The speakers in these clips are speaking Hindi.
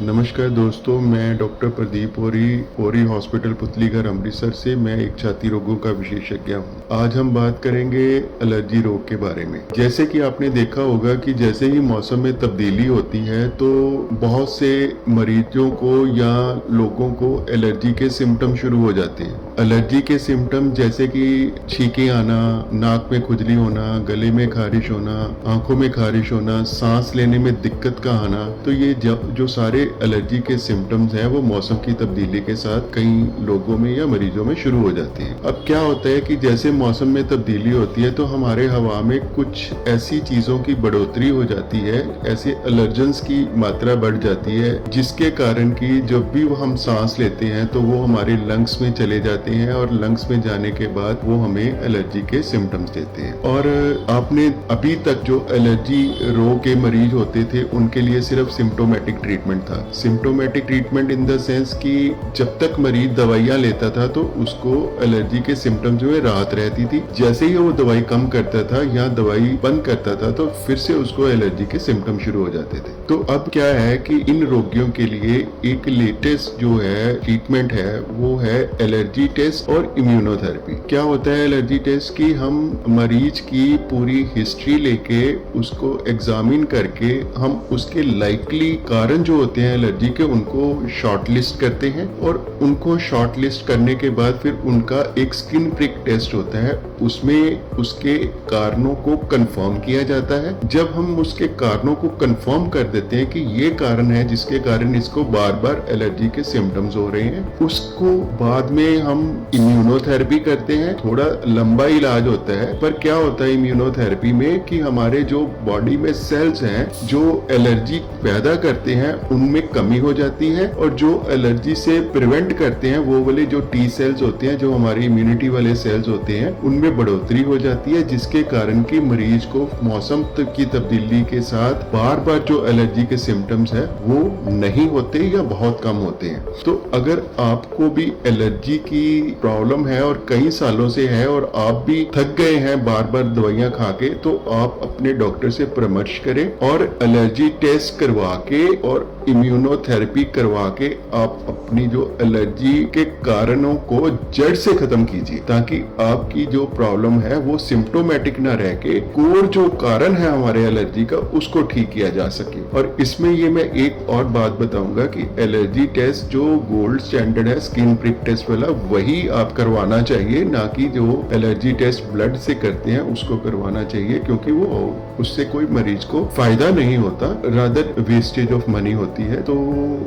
नमस्कार दोस्तों, मैं डॉक्टर प्रदीप ओरी हॉस्पिटल पुतलीघर अमृतसर से। मैं एक छाती रोगों का विशेषज्ञ हूँ। आज हम बात करेंगे एलर्जी रोग के बारे में। जैसे कि आपने देखा होगा कि जैसे ही मौसम में तब्दीली होती है तो बहुत से मरीजों को या लोगों को एलर्जी के सिम्टम शुरू हो जाते हैं। एलर्जी के सिम्टम जैसे कि छींके आना, नाक में खुजली होना, गले में खारिश होना, आंखों में खारिश होना, सांस लेने में दिक्कत का आना, तो ये जो सारे एलर्जी के सिम्टम्स हैं वो मौसम की तब्दीली के साथ कई लोगों में या मरीजों में शुरू हो जाते हैं। अब क्या होता है कि जैसे मौसम में तब्दीली होती है तो हमारे हवा में कुछ ऐसी चीजों की बढ़ोतरी हो जाती है, ऐसे एलर्जेंस की मात्रा बढ़ जाती है, जिसके कारण कि जब भी हम सांस लेते हैं तो वो हमारे लंग्स में चले जाते हैं और लंग्स में जाने के बाद वो हमें एलर्जी के सिम्टम्स देते हैं। और आपने अभी तक जो एलर्जी रोग के मरीज होते थे उनके लिए सिर्फ सिम्टोमेटिक ट्रीटमेंट था। Symptomatic treatment in the sense कि जब तक मरीज दवाइयां लेता था तो उसको एलर्जी के सिम्टम जो है राहत रहती थी। जैसे ही वो दवाई कम करता था या दवाई बंद करता था तो फिर से उसको एलर्जी के सिम्टम शुरू हो जाते थे। तो अब क्या है कि इन रोगियों के लिए एक लेटेस्ट जो है ट्रीटमेंट है वो है एलर्जी टेस्ट और इम्यूनोथेरेपी। क्या होता है एलर्जी टेस्ट की, हम मरीज की पूरी हिस्ट्री लेके उसको एग्जामिन करके हम उसके लाइकली कारण जो होते हैं एलर्जी के उनको शॉर्ट लिस्ट करते हैं और उनको शॉर्ट लिस्ट करने के बाद फिर उनका एक स्किन प्रिक टेस्ट होता है, उसमें उसके कारणों को कंफर्म किया जाता है। जब हम उसके कारणों को कंफर्म कर देते हैं कि ये कारण है जिसके कारण इसको बार बार एलर्जी के सिम्टम्स हो रहे हैं, उसको बाद में हम इम्यूनोथेरेपी करते हैं। थोड़ा लंबा इलाज होता है, पर क्या होता है इम्यूनोथेरेपी में कि हमारे जो बॉडी में सेल्स हैं जो एलर्जी पैदा करते हैं उनमें कमी हो जाती है और जो एलर्जी से प्रिवेंट करते हैं वो वाले जो टी सेल्स होते हैं, जो हमारी इम्यूनिटी वाले सेल्स होते हैं, उनमें बढ़ोतरी हो जाती है, जिसके कारण कि मरीज को मौसम की तब्दीली के साथ बार बार जो एलर्जी के सिम्टम्स है वो नहीं होते या बहुत कम होते हैं। तो अगर आपको भी एलर्जी की प्रॉब्लम है और कई सालों से है और आप भी थक गए हैं बार बार दवाइयां खा के, तो आप अपने डॉक्टर से परामर्श करें और एलर्जी टेस्ट करवा के और इम्यूनोथेरेपी करवा के आप अपनी जो एलर्जी के कारणों को जड़ से खत्म कीजिए, ताकि आपकी जो प्रॉब्लम है वो सिम्टोमेटिक ना रह के कोर जो कारण है हमारे एलर्जी का उसको ठीक किया जा सके। और इसमें ये मैं एक और बात बताऊंगा कि एलर्जी टेस्ट जो गोल्ड स्टैंडर्ड है स्किन प्रिक टेस्ट वाला, वही आप करवाना चाहिए, ना कि जो एलर्जी टेस्ट ब्लड से करते हैं उसको करवाना चाहिए, क्योंकि वो उससे कोई मरीज को फायदा नहीं होता, रादर वेस्टेज ऑफ मनी होती है। तो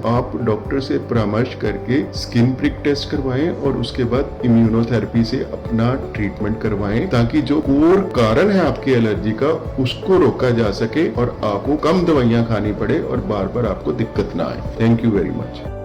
आप डॉक्टर से परामर्श करके स्किन प्रिक टेस्ट करवाएं और उसके बाद इम्यूनोथेरेपी से अपना ट्रीटमेंट करवाएं, ताकि जो कोर कारण है आपकी एलर्जी का उसको रोका जा सके और आपको कम दवाइयां खानी पड़े और बार बार आपको दिक्कत ना आए। Thank you very much.